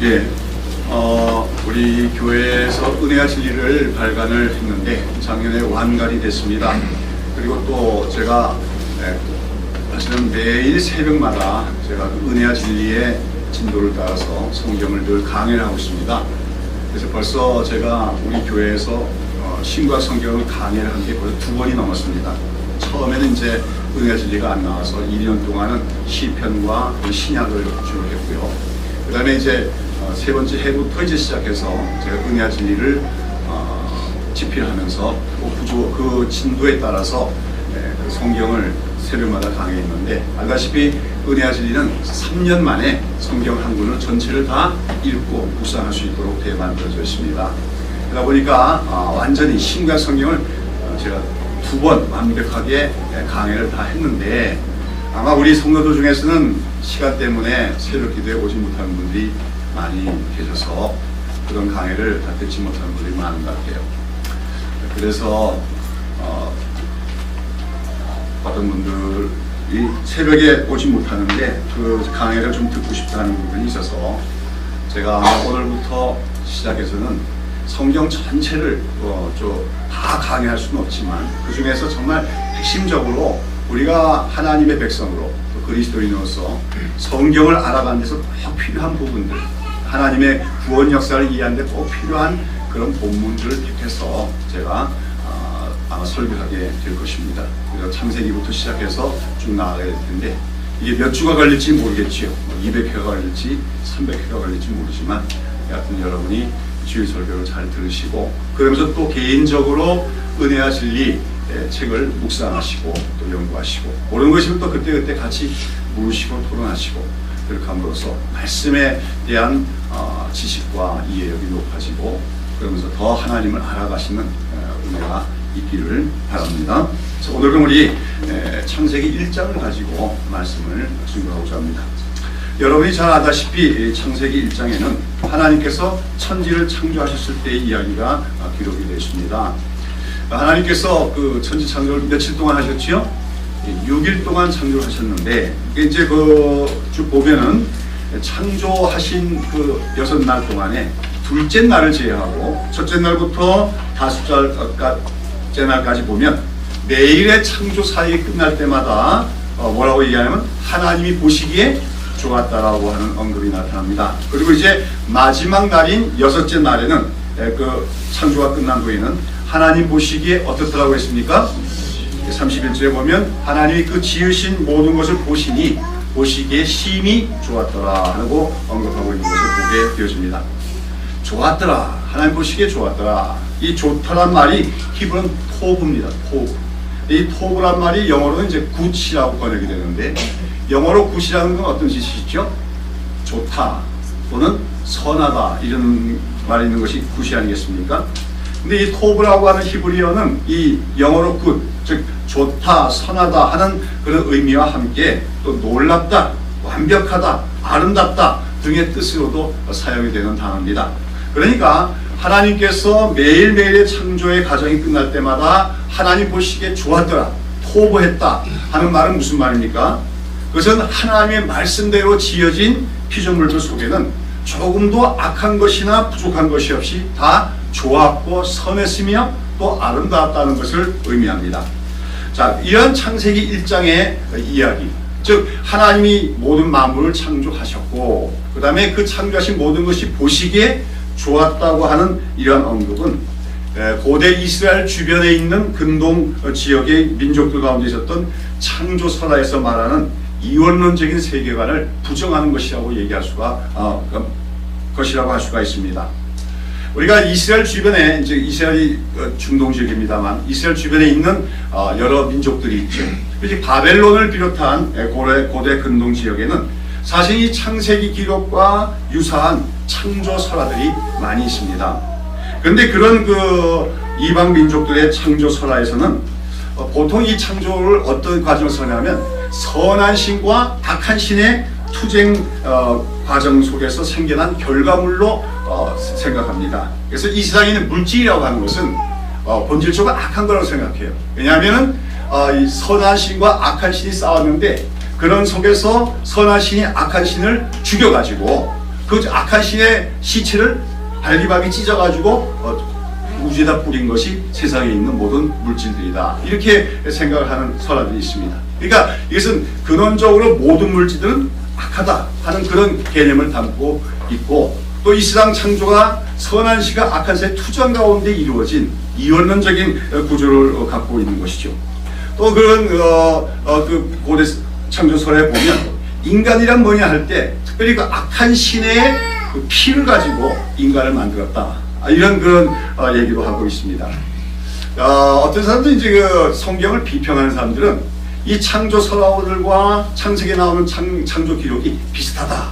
예, 우리 교회에서 은혜와 진리를 발간을 했는데 작년에 완간이 됐습니다. 그리고 또 제가 사실은 매일 새벽마다 제가 그 은혜와 진리의 진도를 따라서 성경을 늘 강해를 하고 있습니다. 그래서 벌써 제가 우리 교회에서 신과 성경을 강해를 한 게 벌써 2번이 넘었습니다. 처음에는 이제 은혜와 진리가 안 나와서 2년 동안은 시편과 신약을 주로 했고요. 그 다음에 이제 세 번째 해부터 이제 시작해서 제가 은혜와 진리를 집필하면서 그 진도에 따라서 그 성경을 새벽마다 강의했는데, 알다시피 은혜와 진리는 3년 만에 성경 한 권을 전체를 다 읽고 묵상할 수 있도록 대만들어져 있습니다. 그러다 보니까 완전히 신과 성경을 제가 2번 완벽하게 강의를 다 했는데, 아마 우리 성도들 중에서는 시간 때문에 새벽 기도에 오지 못하는 분들이 많이 계셔서 그런 강의를 다 듣지 못하는 분들이 많은 것 같아요. 그래서 어떤 분들이 새벽에 오지 못하는데 그 강의를 좀 듣고 싶다는 부분이 있어서 제가 오늘부터 시작해서는 성경 전체를 다 강의할 수는 없지만 그 중에서 정말 핵심적으로 우리가 하나님의 백성으로 또 그리스도인으로서 성경을 알아가는 데서 꼭 필요한 부분들, 하나님의 구원 역사를 이해하는 데 꼭 필요한 그런 본문들을 택해서 제가 아마 설교하게 될 것입니다. 그래서 창세기부터 시작해서 쭉 나아가야 될 텐데, 이게 몇 주가 걸릴지 모르겠지요. 200회가 걸릴지 300회가 걸릴지 모르지만 여하튼 여러분이 주일 설교를 잘 들으시고, 그러면서 또 개인적으로 은혜와 진리 책을 묵상하시고 또 연구하시고, 모르는 것이면 또 그때그때 같이 물으시고 토론하시고, 그렇게 함으로써 말씀에 대한 지식과 이해력이 높아지고, 그러면서 더 하나님을 알아가시는 은혜가 있기를 바랍니다. 그래서 오늘은 우리 창세기 1장을 가지고 말씀을 증거하고자 합니다. 여러분이 잘 아다시피 창세기 1장에는 하나님께서 천지를 창조하셨을 때의 이야기가 기록이 되어 있습니다. 하나님께서 그 천지 창조를 며칠 동안 하셨지요? 6일 동안 창조를 하셨는데, 이제 쭉 보면은 창조하신 그 6날 동안에 둘째 날을 제외하고 첫째 날부터 5째 날까지 보면 매일의 창조 사역이 끝날 때마다 뭐라고 얘기하냐면 하나님이 보시기에 좋았다라고 하는 언급이 나타납니다. 그리고 이제 마지막 날인 6째 날에는 그 창조가 끝난 후에는 하나님 보시기에 어떻더라고 했습니까? 31절에 보면 하나님이 그 지으신 모든 것을 보시니 보시기에 심히 좋았더라 하고 언급하고 있는 것을 보게 되어집니다. 좋았더라, 하나님 보시기에 좋았더라. 이 좋다란 말이 히브리는 토브입니다. 토브. 이 토브란 말이 영어로는 이제 굿이라고 번역이 되는데, 영어로 굿이라는 건 어떤 뜻이죠? 좋다 또는 선하다, 이런 말이 있는 것이 굿이 아니겠습니까? 근데 이 토브라고 하는 히브리어는 이 영어로 굿, 즉 좋다, 선하다 하는 그런 의미와 함께 또 놀랍다, 완벽하다, 아름답다 등의 뜻으로도 사용이 되는 단어입니다. 그러니까 하나님께서 매일매일의 창조의 과정이 끝날 때마다 하나님 보시기에 좋았더라, 토브했다 하는 말은 무슨 말입니까? 그것은 하나님의 말씀대로 지어진 피조물들 속에는 조금도 악한 것이나 부족한 것이 없이 다 좋았고 선했으며 또 아름다웠다는 것을 의미합니다. 자, 이런 창세기 1장의 이야기, 즉 하나님이 모든 만물을 창조하셨고 그 다음에 그 창조하신 모든 것이 보시기에 좋았다고 하는 이러한 언급은 고대 이스라엘 주변에 있는 근동 지역의 민족들 가운데 있었던 창조설화에서 말하는 이원론적인 세계관을 부정하는 것이라고 얘기할 것이라고 할 수가 있습니다. 우리가 이스라엘 주변에, 이제 이스라엘이 중동 지역입니다만 이스라엘 주변에 있는 여러 민족들이 있죠. 특히 바벨론을 비롯한 고대 근동 지역에는 사실 이 창세기 기록과 유사한 창조 설화들이 많이 있습니다. 그런데 그런 그 이방 민족들의 창조 설화에서는 보통 이 창조를 어떤 과정을 설명하면 선한 신과 악한 신의 투쟁 과정 속에서 생겨난 결과물로 생각합니다. 그래서 이 세상에 있는 물질이라고 하는 것은 본질적으로 악한 거라고 생각해요. 왜냐하면 이 선한 신과 악한 신이 싸웠는데 그런 속에서 선한 신이 악한 신을 죽여가지고 그 악한 신의 시체를 발기발기 찢어가지고 우주에다 뿌린 것이 세상에 있는 모든 물질들이다. 이렇게 생각을 하는 설화들이 있습니다. 그러니까 이것은 근원적으로 모든 물질들은 악하다 하는 그런 개념을 담고 있고, 또 이 세상 창조가 선한 시가 악한 시의 투전 가운데 이루어진 이원론적인 구조를 갖고 있는 것이죠. 또 그런 그 고대 창조설에 보면 인간이란 뭐냐 할 때 특별히 그 악한 신의 그 피를 가지고 인간을 만들었다, 이런 그런 얘기도 하고 있습니다. 어떤 사람들은 이제 그 성경을 비평하는 사람들은 이 창조 설화들과 창세기에 나오는 창조 기록이 비슷하다,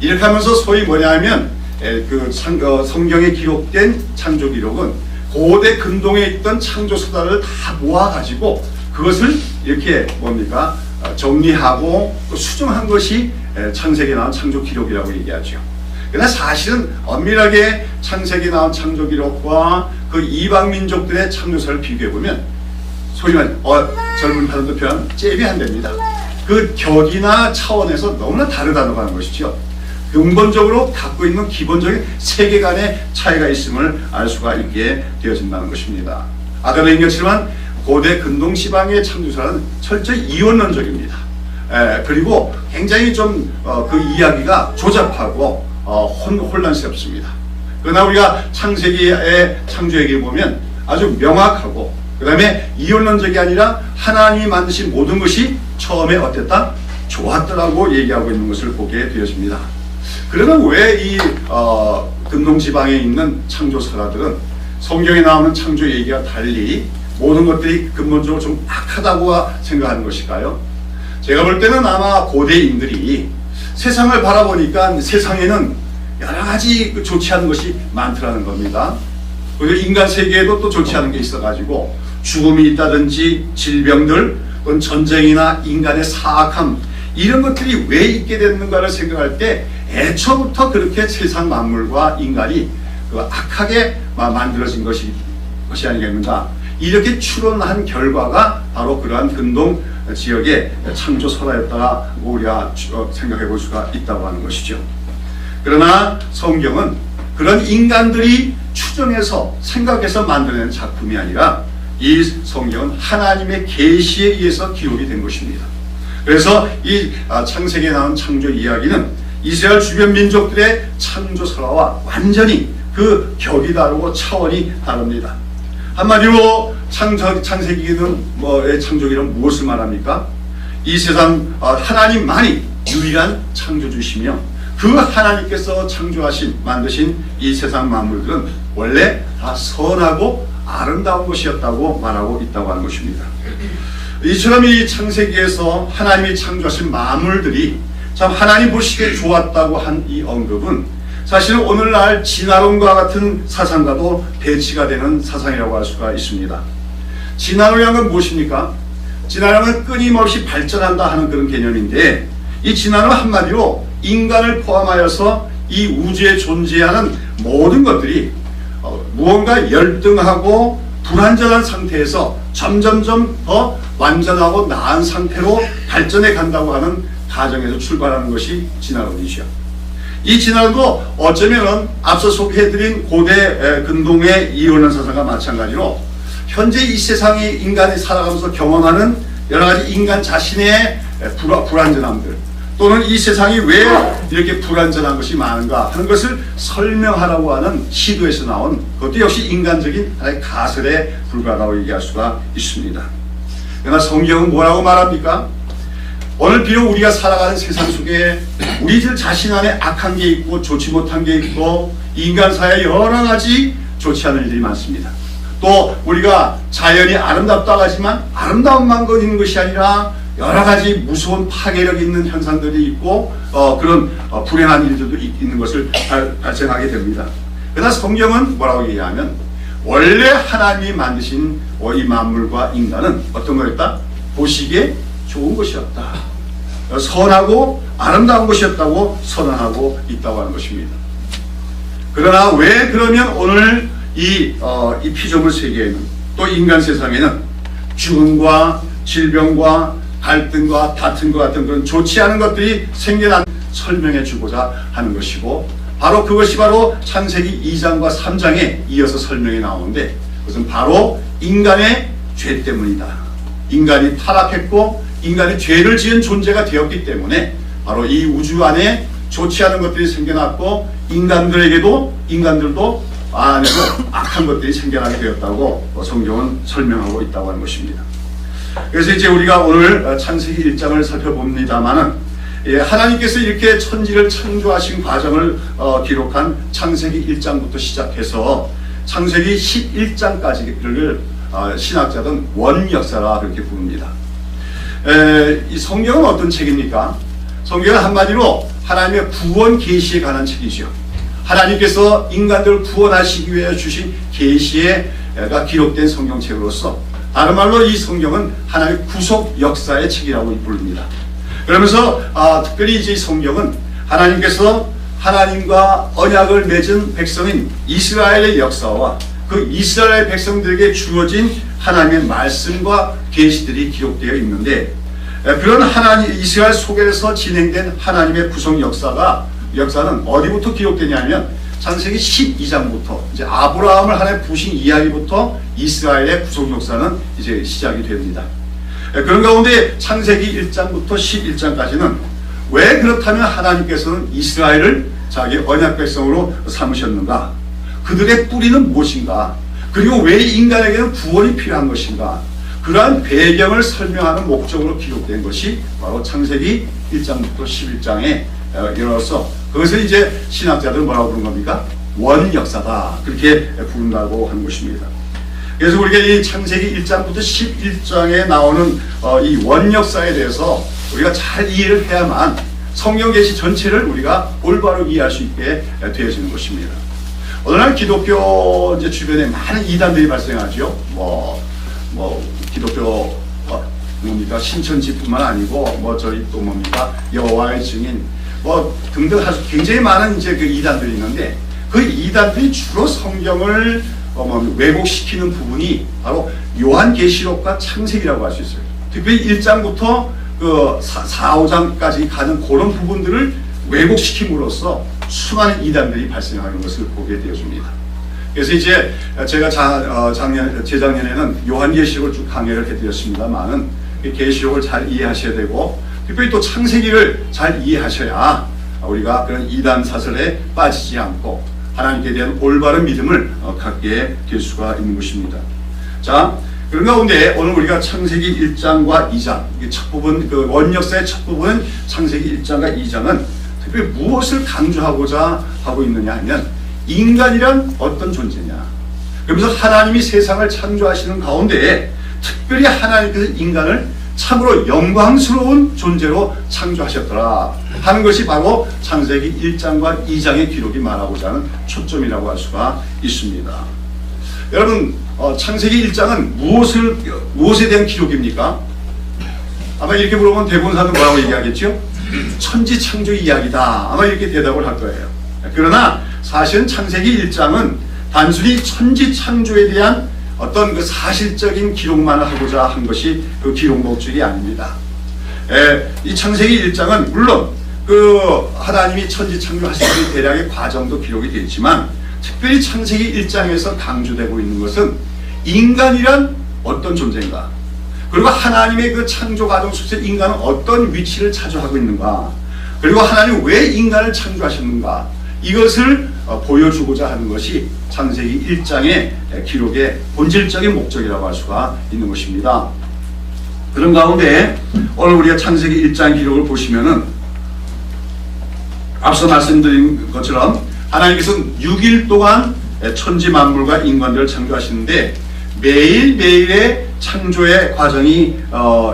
이렇게 하면서 소위 뭐냐면 그 성경에 기록된 창조 기록은 고대 근동에 있던 창조 서다를 다 모아가지고 그것을 이렇게 뭡니까 정리하고 또 수정한 것이 창세기에 나온 창조 기록이라고 얘기하죠. 그러나 사실은 엄밀하게 창세기에 나온 창조 기록과 그 이방 민족들의 창조설을 비교해보면 소위 말해 젊은 사람들 표현 잽이 안 됩니다. 그 격이나 차원에서 너무나 다르다고 하는 것이죠. 근본적으로 갖고 있는 기본적인 세계관의 차이가 있음을 알 수가 있게 되어진다는 것입니다. 아까도 얘기했지만 고대 근동 시방의 창조설은 철저히 이원론적입니다. 그리고 굉장히 좀 그 이야기가 조잡하고 혼란스럽습니다. 그러나 우리가 창세기의 창조 얘기를 보면 아주 명확하고, 그 다음에 이원론적이 아니라 하나님이 만드신 모든 것이 처음에 어땠다? 좋았더라고 얘기하고 있는 것을 보게 되어집니다. 그러면 왜 이 근동지방에 있는 창조 설화들은 성경에 나오는 창조 얘기와 달리 모든 것들이 근본적으로 좀 악하다고 생각하는 것일까요? 제가 볼 때는 아마 고대인들이 세상을 바라보니까 세상에는 여러 가지 좋지 않은 것이 많더라는 겁니다. 그리고 인간 세계에도 또 좋지 않은 게 있어가지고 죽음이 있다든지 질병들, 또는 전쟁이나 인간의 사악함, 이런 것들이 왜 있게 됐는가를 생각할 때 애초부터 그렇게 세상 만물과 인간이 그 악하게 만들어진 것이 아니겠는가, 이렇게 추론한 결과가 바로 그러한 근동 지역의 창조 설화였다고 우리가 생각해 볼 수가 있다고 하는 것이죠. 그러나 성경은 그런 인간들이 추정해서 생각해서 만들어낸 작품이 아니라 이 성경은 하나님의 계시에 의해서 기록이 된 것입니다. 그래서 이 창세기에 나온 창조 이야기는 이스라엘 주변 민족들의 창조 설화와 완전히 그 격이 다르고 차원이 다릅니다. 한마디로 창세기는 창조기는 무엇을 말합니까? 이 세상 하나님만이 유일한 창조주시며 그 하나님께서 창조하신 만드신 이 세상 만물들은 원래 다 선하고 아름다운 것이었다고 말하고 있다고 하는 것입니다. 이처럼 이 창세기에서 하나님이 창조하신 만물들이 참 하나님 보시기에 좋았다고 한 이 언급은 사실은 오늘날 진화론과 같은 사상과도 대치가 되는 사상이라고 할 수가 있습니다. 진화론이란 건 무엇입니까? 진화론은 끊임없이 발전한다 하는 그런 개념인데, 이 진화론 한마디로 인간을 포함하여서 이 우주에 존재하는 모든 것들이 무언가 열등하고 불완전한 상태에서 점점점 더 완전하고 나은 상태로 발전해 간다고 하는 가정에서 출발하는 것이 진화론이죠. 이 진화론도 어쩌면 앞서 소개해드린 고대 근동의 이원론 사상과 마찬가지로 현재 이 세상이 인간이 살아가면서 경험하는 여러 가지 인간 자신의 불완전함들, 또는 이 세상이 왜 이렇게 불완전한 것이 많은가 하는 것을 설명하라고 하는 시도에서 나온 그것도 역시 인간적인 하나의 가설에 불과하다고 얘기할 수가 있습니다. 그러나 성경은 뭐라고 말합니까? 오늘 비록 우리가 살아가는 세상 속에 우리들 자신 안에 악한 게 있고 좋지 못한 게 있고 인간 사회에 여러 가지 좋지 않은 일들이 많습니다. 또 우리가 자연이 아름답다고 하지만 아름다움만 있는 것이 아니라 여러 가지 무서운 파괴력 있는 현상들이 있고 그런 불행한 일들도 있는 것을 발생하게 됩니다. 그러나 성경은 뭐라고 얘기하면 원래 하나님이 만드신 이 만물과 인간은 어떤 거였다? 보시기에 좋은 것이었다. 선하고 아름다운 것이었다고 선언하고 있다고 하는 것입니다. 그러나 왜 그러면 오늘 이 피조물 세계에는 또 인간 세상에는 죽음과 질병과 갈등과 다툼과 같은 그런 좋지 않은 것들이 생겨난 설명해 주고자 하는 것이고, 바로 그것이 바로 창세기 2장과 3장에 이어서 설명이 나오는데, 그것은 바로 인간의 죄 때문이다. 인간이 타락했고 인간이 죄를 지은 존재가 되었기 때문에 바로 이 우주 안에 좋지 않은 것들이 생겨났고, 인간들도 안에서 악한 것들이 생겨나게 되었다고 성경은 설명하고 있다고 하는 것입니다. 그래서 이제 우리가 오늘 창세기 1장을 살펴봅니다만은, 하나님께서 이렇게 천지를 창조하신 과정을 기록한 창세기 1장부터 시작해서 창세기 11장까지를 신학자들은 원역사라 그렇게 부릅니다. 이 성경은 어떤 책입니까? 성경은 한마디로 하나님의 구원 계시에 관한 책이죠. 하나님께서 인간들을 구원하시기 위해 주신 계시가 기록된 성경책으로서, 다른 말로 이 성경은 하나님의 구속 역사의 책이라고 부릅니다. 그러면서 특별히 이제 이 성경은 하나님께서 하나님과 언약을 맺은 백성인 이스라엘의 역사와 그 이스라엘 백성들에게 주어진 하나님의 말씀과 계시들이 기록되어 있는데, 그런 이스라엘 속에서 진행된 하나님의 구속 역사는 어디부터 기록되냐면 창세기 12장부터 이제 아브라함을 하나님 부신 이야기부터 이스라엘의 구속 역사는 이제 시작이 됩니다. 그런 가운데 창세기 1장부터 11장까지는 왜 그렇다면 하나님께서는 이스라엘을 자기 언약 백성으로 삼으셨는가? 그들의 뿌리는 무엇인가? 그리고 왜 인간에게는 구원이 필요한 것인가? 그러한 배경을 설명하는 목적으로 기록된 것이 바로 창세기 1장부터 11장에 이르러서, 그것을 이제 신학자들은 뭐라고 부르는 겁니까? 원역사다, 그렇게 부른다고 하는 것입니다. 그래서 우리가 이 창세기 1장부터 11장에 나오는 이 원역사에 대해서 우리가 잘 이해를 해야만 성경 계시 전체를 우리가 올바로 이해할 수 있게 되어지는 것입니다. 오늘날 기독교 이제 주변에 많은 이단들이 발생하죠. 기독교 뭡니까 신천지뿐만 아니고 저희 또 뭡니까 여호와의 증인 등등 아주 굉장히 많은 이제 그 이단들이 있는데, 그 이단들이 주로 성경을 왜곡시키는 부분이 바로 요한계시록과 창세기라고 할 수 있어요. 특별히 1장부터 그 4, 5장까지 가는 그런 부분들을 왜곡시킴으로써 수많은 이단들이 발생하는 것을 보게 되었습니다. 그래서 이제 제가 재작년에는 요한계시록을 쭉 강의를 해드렸습니다만은 계시록을 잘 이해하셔야 되고, 특별히 또 창세기를 잘 이해하셔야 우리가 그런 이단 사설에 빠지지 않고 하나님께 대한 올바른 믿음을 갖게 될 수가 있는 것입니다. 자, 그런 가운데 오늘 우리가 창세기 1장과 2장, 첫 부분, 그 원역사의 첫 부분 창세기 1장과 2장은 특별히 무엇을 강조하고자 하고 있느냐 하면, 인간이란 어떤 존재냐. 그러면서 하나님이 세상을 창조하시는 가운데 특별히 하나님께서 인간을 참으로 영광스러운 존재로 창조하셨더라 하는 것이 바로 창세기 1장과 2장의 기록이 말하고자 하는 초점이라고 할 수가 있습니다. 여러분, 창세기 1장은 무엇에 대한 기록입니까? 아마 이렇게 물어보면 대본사는 뭐라고 얘기하겠죠? 천지 창조 이야기다, 아마 이렇게 대답을 할 거예요. 그러나 사실은 창세기 1장은 단순히 천지 창조에 대한 어떤 그 사실적인 기록만을 하고자 한 것이 그 기록 목적이 아닙니다. 이 창세기 1장은 물론 그 하나님이 천지 창조하신 대략의 과정도 기록이 되어 있지만, 특별히 창세기 1장에서 강조되고 있는 것은 인간이란 어떤 존재인가, 그리고 하나님의 그 창조 과정 속에서 인간은 어떤 위치를 차지하고 있는가, 그리고 하나님이 왜 인간을 창조하셨는가, 이것을 보여주고자 하는 것이 창세기 1장의 기록의 본질적인 목적이라고 할 수가 있는 것입니다. 그런 가운데 오늘 우리가 창세기 1장 기록을 보시면은 앞서 말씀드린 것처럼 하나님께서는 6일 동안 천지 만물과 인간들을 창조하시는데, 매일매일의 창조의 과정이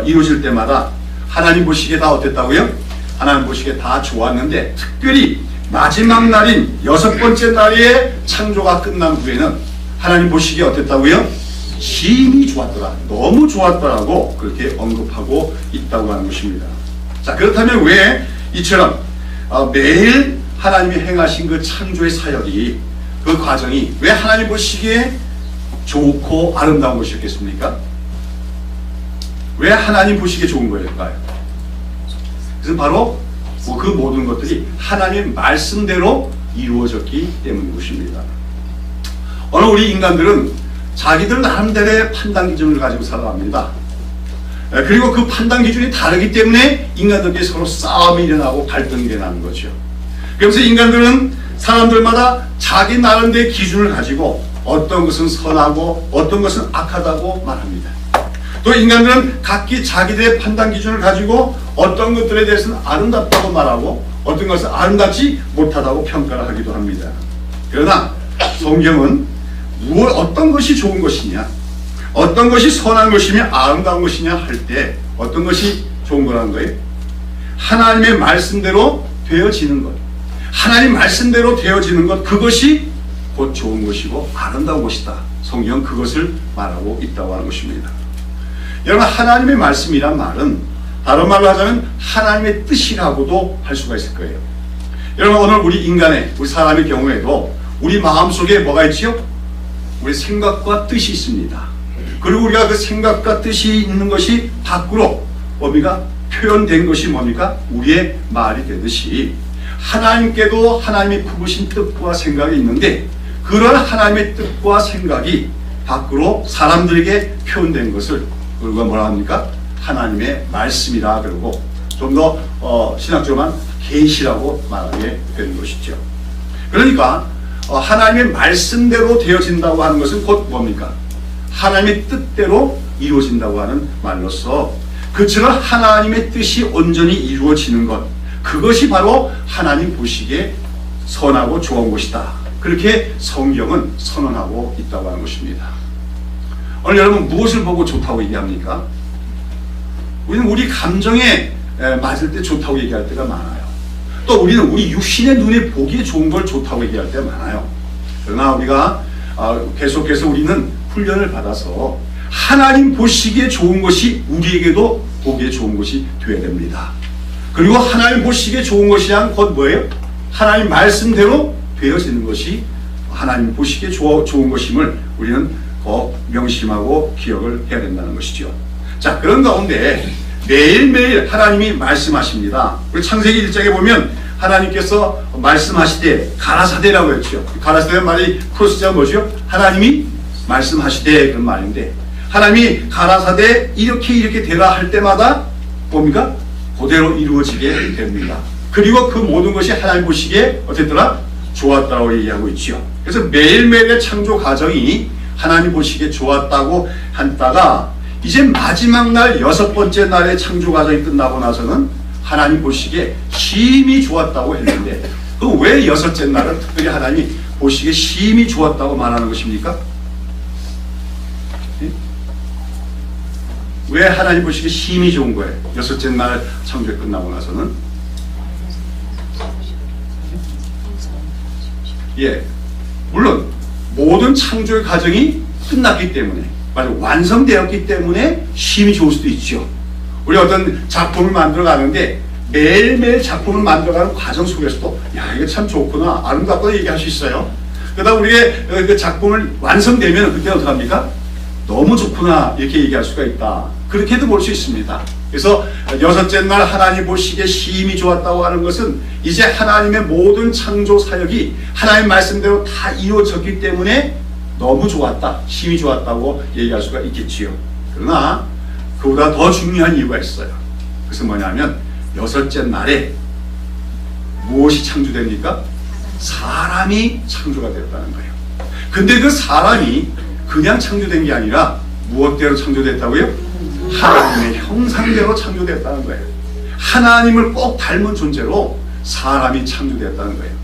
이루어질 때마다 하나님 보시기에 다 어땠다고요? 하나님 보시기에 다 좋았는데, 특별히 마지막 날인 6번째 날에 창조가 끝난 후에는 하나님 보시기에 어땠다고요? 심히 좋았더라, 너무 좋았더라고 그렇게 언급하고 있다고 하는 것입니다. 자, 그렇다면 왜 이처럼 매일 하나님이 행하신 그 창조의 사역이, 그 과정이 왜 하나님 보시기에 좋고 아름다운 것이었겠습니까? 왜 하나님 보시기에 좋은 거일까요? 그것은 바로 그 모든 것들이 하나님의 말씀대로 이루어졌기 때문인 것입니다. 오늘 우리 인간들은 자기들 나름대로의 판단 기준을 가지고 살아갑니다. 그리고 그 판단 기준이 다르기 때문에 인간들끼리 서로 싸움이 일어나고 갈등이 일어나는 거죠. 그래서 인간들은 사람들마다 자기 나름대로의 기준을 가지고 어떤 것은 선하고 어떤 것은 악하다고 말합니다. 또 인간들은 각기 자기들의 판단 기준을 가지고 어떤 것들에 대해서는 아름답다고 말하고 어떤 것은 아름답지 못하다고 평가를 하기도 합니다. 그러나 성경은 어떤 것이 좋은 것이냐, 어떤 것이 선한 것이며 아름다운 것이냐 할 때 어떤 것이 좋은 거라는 거예요? 하나님의 말씀대로 되어지는 것, 하나님 말씀대로 되어지는 것, 그것이 곧 좋은 것이고 아름다운 것이다. 성경은 그것을 말하고 있다고 하는 것입니다. 여러분, 하나님의 말씀이란 말은 다른 말로 하자면 하나님의 뜻이라고도 할 수가 있을 거예요. 여러분, 오늘 우리 인간의, 우리 사람의 경우에도 우리 마음속에 뭐가 있지요? 우리 생각과 뜻이 있습니다. 그리고 우리가 그 생각과 뜻이 있는 것이 밖으로 뭡니까? 표현된 것이 뭡니까? 우리의 말이 되듯이 하나님께도 하나님이 품으신 뜻과 생각이 있는데 그런 하나님의 뜻과 생각이 밖으로 사람들에게 표현된 것을 우리가 뭐라 합니까? 하나님의 말씀이라 그러고 좀 더 신학적으로만 계시라고 말하게 되는 것이죠. 그러니까 하나님의 말씀대로 되어진다고 하는 것은 곧 뭡니까? 하나님의 뜻대로 이루어진다고 하는 말로서 그처럼 하나님의 뜻이 온전히 이루어지는 것, 그것이 바로 하나님 보시기에 선하고 좋은 것이다. 그렇게 성경은 선언하고 있다고 하는 것입니다. 오늘 여러분 무엇을 보고 좋다고 얘기합니까? 우리는 우리 감정에 맞을 때 좋다고 얘기할 때가 많아요. 또 우리는 우리 육신의 눈에 보기에 좋은 걸 좋다고 얘기할 때가 많아요. 그러나 우리가 계속해서 우리는 훈련을 받아서 하나님 보시기에 좋은 것이 우리에게도 보기에 좋은 것이 되어야 됩니다. 그리고 하나님 보시기에 좋은 것이란 곧 뭐예요? 하나님 말씀대로 되어지는 것이 하나님 보시기에 좋은 것임을 우리는 꼭 명심하고 기억을 해야 된다는 것이죠. 자, 그런 가운데 매일매일 하나님이 말씀하십니다. 우리 창세기 1장에 보면 하나님께서 말씀하시되 가라사대라고 했죠. 가라사대는 말이 크로스자 뭐죠? 하나님이 말씀하시되 그런 말인데 하나님이 가라사대 이렇게 되라 할 때마다 뭡니까? 그대로 이루어지게 됩니다. 그리고 그 모든 것이 하나님 보시기에 어땠더라? 좋았다고 얘기하고 있죠. 그래서 매일매일의 창조 과정이 하나님 보시기에 좋았다고 한다가 이제 마지막 날 6번째 날의 창조 과정이 끝나고 나서는 하나님 보시기에 심히 좋았다고 했는데 그 왜 6째 날은 특별히 하나님이 보시기에 심히 좋았다고 말하는 것입니까? 왜 하나님 보시기에 심히 좋은 거예요? 6째 날 창조가 끝나고 나서는 물론 모든 창조의 과정이 끝났기 때문에 완성되었기 때문에 심히 좋을 수도 있죠. 우리 어떤 작품을 만들어 가는데 매일매일 작품을 만들어가는 과정 속에서도 야 이게 참 좋구나 아름답다 얘기할 수 있어요. 그러다 우리의 그 작품을 완성되면 그때 어떻게 합니까? 너무 좋구나 이렇게 얘기할 수가 있다. 그렇게도 볼 수 있습니다. 그래서 6째 날 하나님 보시기에 심히 좋았다고 하는 것은 이제 하나님의 모든 창조 사역이 하나님 말씀대로 다 이루어졌기 때문에 너무 좋았다, 심히 좋았다고 얘기할 수가 있겠지요. 그러나 그보다 더 중요한 이유가 있어요. 그것은 뭐냐면 6째 날에 무엇이 창조됩니까? 사람이 창조가 되었다는 거예요. 근데 그 사람이 그냥 창조된 게 아니라 무엇대로 창조됐다고요? 하나님의 형상대로 창조됐다는 거예요. 하나님을 꼭 닮은 존재로 사람이 창조됐다는 거예요.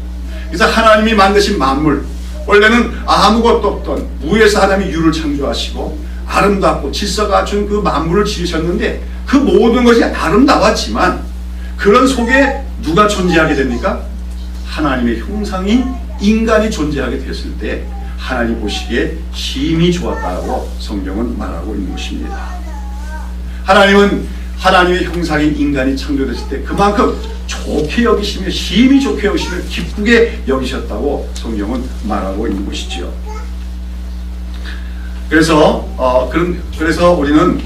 그래서 하나님이 만드신 만물, 원래는 아무것도 없던 무에서 하나님이 유를 창조하시고 아름답고 질서가 갖춘 그 만물을 지으셨는데 그 모든 것이 아름다웠지만 그런 속에 누가 존재하게 됩니까? 하나님의 형상인 인간이 존재하게 됐을 때 하나님 보시기에 심히 좋았다고 성경은 말하고 있는 것입니다. 하나님은 하나님의 형상인 인간이 창조됐을 때 그만큼 좋게 여기시며 심히 좋게 여기시며 기쁘게 여기셨다고 성경은 말하고 있는 것이죠. 그래서 우리는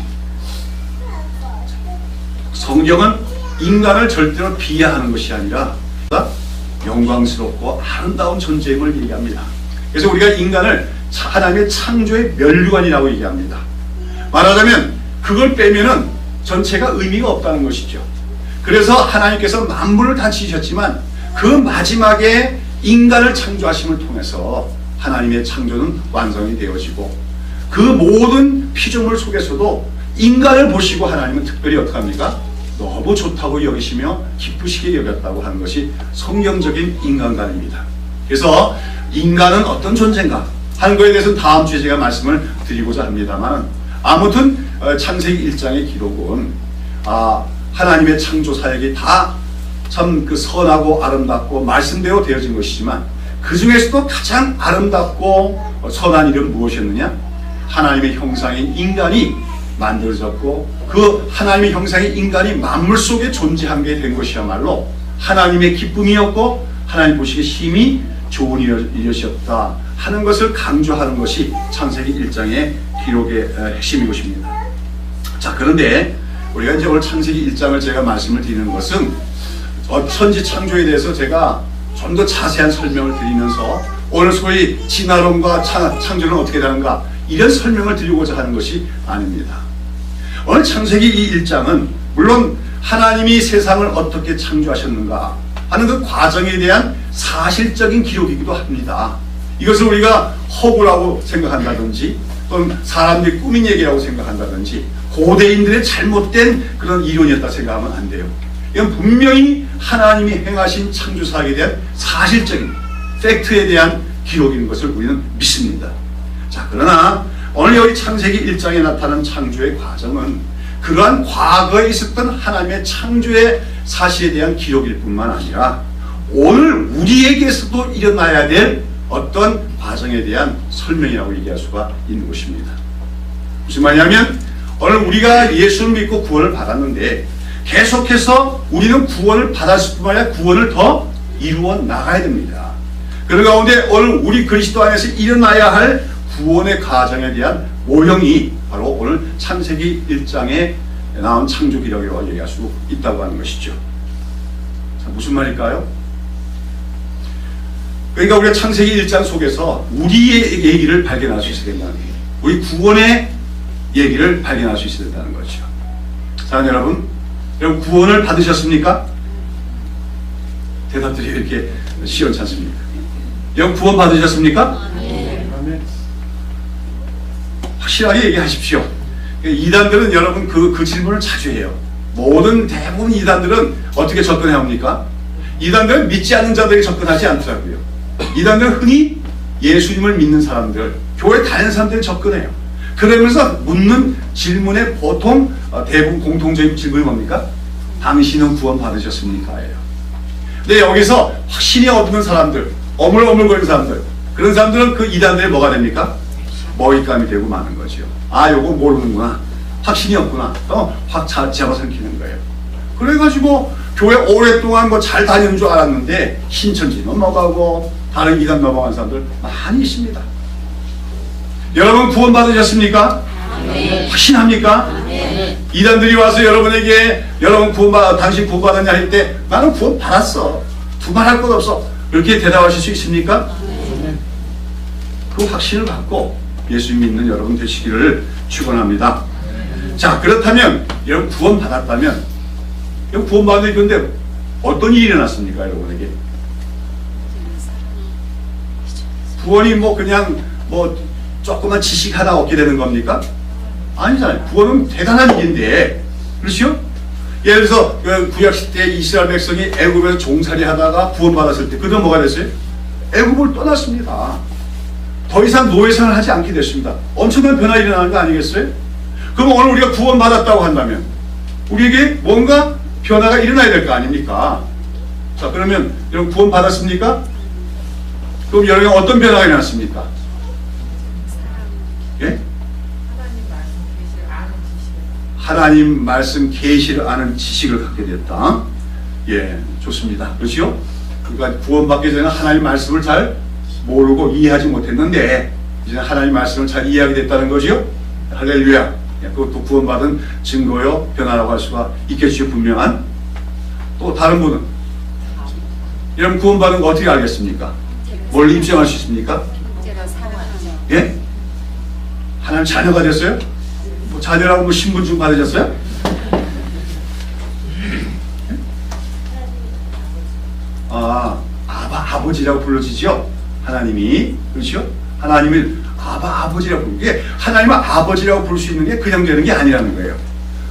성경은 인간을 절대로 비하하는 것이 아니라 영광스럽고 아름다운 존재임을 얘기합니다. 그래서 우리가 인간을 하나님의 창조의 면류관이라고 얘기합니다. 말하자면 그걸 빼면은 전체가 의미가 없다는 것이죠. 그래서 하나님께서 만물을 다 지으셨지만 그 마지막에 인간을 창조하심을 통해서 하나님의 창조는 완성이 되어지고 그 모든 피조물 속에서도 인간을 보시고 하나님은 특별히 어떻게 합니까? 너무 좋다고 여기시며 기쁘시게 여겼다고 하는 것이 성경적인 인간관입니다. 그래서 인간은 어떤 존재인가 하는 것에 대해서는 다음 주에 제가 말씀을 드리고자 합니다만, 아무튼 창세기 1장의 기록은 하나님의 창조 사역이 다 참 그 선하고 아름답고 말씀대로 되어진 것이지만 그 중에서도 가장 아름답고 선한 일은 무엇이었느냐? 하나님의 형상인 인간이 만들어졌고 그 하나님의 형상의 인간이 만물 속에 존재한 게 된 것이야말로 하나님의 기쁨이었고 하나님 보시기에 힘이 좋은 일이었다 하는 것을 강조하는 것이 창세기 1장의 기록의 핵심인 것입니다. 자, 그런데 우리가 이제 오늘 창세기 1장을 제가 말씀을 드리는 것은 천지 창조에 대해서 제가 좀 더 자세한 설명을 드리면서 오늘 소위 진화론과 창조는 어떻게 다른가 이런 설명을 드리고자 하는 것이 아닙니다. 오늘 창세기 이 1장은 물론 하나님이 세상을 어떻게 창조하셨는가 하는 그 과정에 대한 사실적인 기록이기도 합니다. 이것을 우리가 허구라고 생각한다든지 또는 사람들이 꾸민 얘기라고 생각한다든지 고대인들의 잘못된 그런 이론이었다 생각하면 안 돼요. 이건 분명히 하나님이 행하신 창조사역에 대한 사실적인 팩트에 대한 기록인 것을 우리는 믿습니다. 자, 그러나 오늘 여기 창세기 1장에 나타난 창조의 과정은 그러한 과거에 있었던 하나님의 창조의 사실에 대한 기록일 뿐만 아니라 오늘 우리에게서도 일어나야 될 어떤 과정에 대한 설명이라고 얘기할 수가 있는 것입니다. 무슨 말이냐면 오늘 우리가 예수를 믿고 구원을 받았는데 계속해서 우리는 구원을 받았을 뿐만 아니라 구원을 더 이루어 나가야 됩니다. 그런 가운데 오늘 우리 그리스도 안에서 일어나야 할 구원의 과정에 대한 모형이 바로 오늘 창세기 1장에 나온 창조 기록이라고 얘기할 수 있다고 하는 것이죠. 자, 무슨 말일까요? 그러니까 우리가 창세기 1장 속에서 우리의 얘기를 발견할 수 있어야 된다는 거예요. 우리 구원의 얘기를 발견할 수 있어야 된다는 거죠. 자, 여러분 구원을 받으셨습니까? 대답들이 이렇게 시원찮습니까? 여러분 구원 받으셨습니까? 네. 확실하게 얘기하십시오. 이단들은 여러분 그 질문을 자주 해요. 대부분 이단들은 어떻게 접근해 옵니까? 이단들은 믿지 않는 자들에게 접근하지 않더라고요. 이단들은 흔히 예수님을 믿는 사람들, 교회 다니는 사람들이 접근해요. 그러면서 묻는 질문의 보통 대부분 공통적인 질문이 뭡니까? 당신은 구원 받으셨습니까? 예요. 근데 여기서 확신이 없는 사람들, 어물어물거리는 사람들, 그런 사람들은 그 이단들이 뭐가 됩니까? 먹잇감이 되고 마는 거죠. 요거 모르는구나, 확신이 없구나, 확 잡아삼키는 거예요. 그래가지고 교회 오랫동안 잘 다니는 줄 알았는데 신천지 넘어가고 다른 이단 넘어간 사람들 많이 있습니다. 여러분 구원 받으셨습니까? 네. 확신합니까? 네. 이단들이 와서 여러분에게 당신 구원 받았냐 할 때 나는 구원 받았어, 두말할 것 없어, 이렇게 대답하실 수 있습니까? 네. 그 확신을 갖고 예수 믿는 여러분 되시기를 축원합니다. 네. 자, 그렇다면 여러분 구원 받았다면 여러분 구원 받는 건데 어떤 일이 일어났습니까? 여러분에게 구원이 그냥 조그만 지식 하나 얻게 되는 겁니까? 아니잖아요. 구원은 대단한 일인데, 그렇죠? 예를 들어서 구약시대 이스라엘 백성이 애굽에서 종살이 하다가 구원받았을 때 그들은 뭐가 됐어요? 애굽을 떠났습니다. 더 이상 노예생활을 하지 않게 됐습니다. 엄청난 변화가 일어나는 거 아니겠어요? 그럼 오늘 우리가 구원받았다고 한다면 우리에게 뭔가 변화가 일어나야 될 거 아닙니까? 자, 그러면 여러분 구원받았습니까? 그럼 여러분 어떤 변화가 일어났습니까? 예? 하나님 말씀 계시를 아는 지식을 갖게 됐다. 예, 좋습니다. 그렇죠? 그러니까 구원받기 전에 하나님 말씀을 잘 모르고 이해하지 못했는데 이제 하나님 말씀을 잘 이해하게 됐다는 거죠. 할렐루야. 그것도 구원받은 증거요 변화라고 할 수가 있겠죠. 분명한. 또 다른 분은? 여러분 구원받은 거 어떻게 알겠습니까? 뭘 입증할 수 있습니까? 예? 하나님 자녀가 됐어요? 뭐 자녀라고 뭐 신분증 받으셨어요? 아버지라고 불러지죠? 하나님이. 그렇죠? 하나님을 아버지라고 부르는 게, 하나님을 아버지라고 부를 수 있는 게 그냥 되는 게 아니라는 거예요.